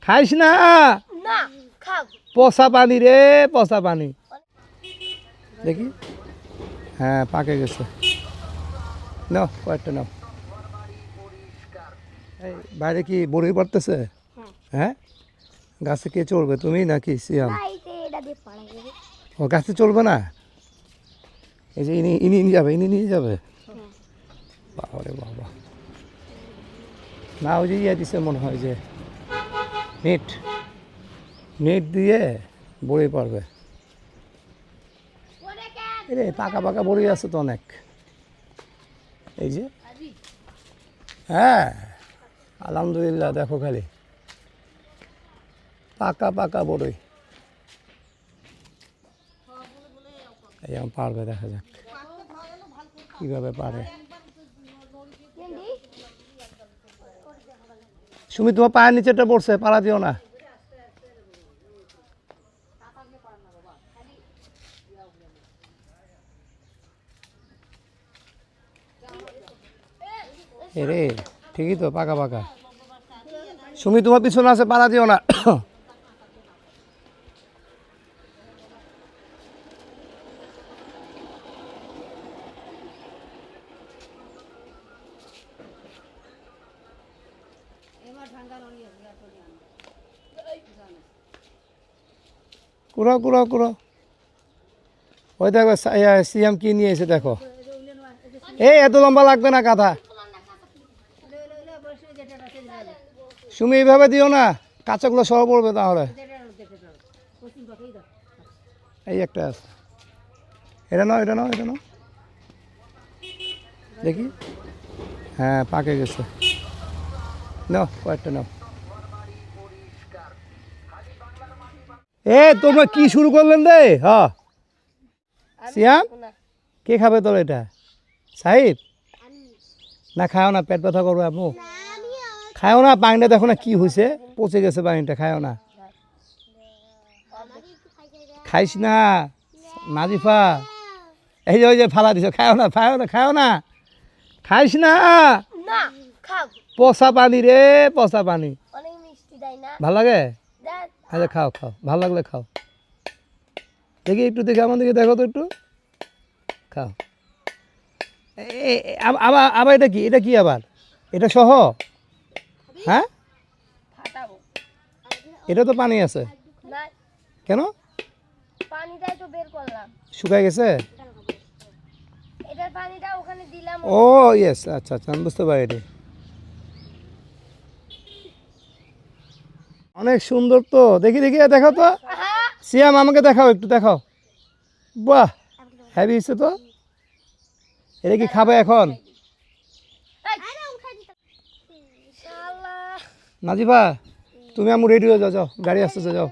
খাইস না, না খাও। পচা পানি রে, পচা পানি। দেখি, হ্যাঁ পাকে গেছে। নাও কয়েকটা নাও। এই বাইরে কি বড়ি পড়তেছে? হ্যাঁ, গাছে কে চড়বে, তুমি নাকি সিয়াম? ও গাছে চলবে না, এই যে ইনি ইনি নিয়ে যাবে, ইনি নিয়ে যাবে। বাবা রে বাবা, না ওই যে ইয়ে দিছে মনে হয়, যে নেট নেট দিয়ে বড়ি পারবে। রে পাকা পাকা বড়ি আছে তো অনেক, এই যে। হ্যাঁ আলহামদুলিল্লাহ, দেখো খালি পাকা পাকা বড়ই। এই এখন পারবে, দেখা যাক কীভাবে পারে। সুমি তোমার পায়ের নিচেটা পড়ছে, পাড়া দিও না। রে ঠিকই তো, পাকা পাকা। সুমি তোমার পিছনে আছে, পাড়া দিও না। কুড়ো কুড়ো কুড়ো, ওই দেখো সিএম কি নিয়ে এসে দেখো। এই এত লম্বা লাগবে না কাঁথা। সুমি এইভাবে দিও না, কাঁচাগুলো সহ পড়বে তাহলে। এই একটা আছে, এটা নাও, এটা নাও, এটা নাও। দেখি, হ্যাঁ পাকে গেছে। নাও কয়েকটা নাও। এ তোমরা কি শুরু করলেন রে? হ্যাঁ সিয়াম, কে খাবে তোর এটা? সাহিদ না, খাও না, পেট ব্যথা করবে আপু। খাও না, পানিটা দেখো না কি হয়েছে, পচে গেছে পানিটা, খাও না। খাইস না নাজিফা, এই যে ওই যে ফালা দিছ, খাও না, খাও না, খাও না, খাইস না। না খাও। পচা পানি রে, পচা পানি। অনেক মিষ্টি তাই না? ভাল লাগে? আচ্ছা খাও খাও, ভালো লাগলে খাও। দেখি একটু, দেখি আমার দিকে দেখো তো একটু, খাও। আবার আবার এটা কি, এটা কি আবার, এটা সহ? হ্যাঁ ফাটাবো। এটা তো পানি আছে না, কেন? পানিটাই তো বের করলাম, শুকায় গেছে। এটার পানিটা ওখানে দিলাম। ও ইয়েস, আচ্ছা আচ্ছা, আমি বুঝতে পারি। অনেক সুন্দর তো, দেখি দেখি, দেখো তো সিয়াম, আমাকে দেখাও একটু, দেখাও। বাহ হ্যাভি হয়েছে তো। এটা কি খাবে এখন? নাজিফা তুমি আমার রেডি হয়ে যাও, যাও গাড়ি আসতেছে, যাও।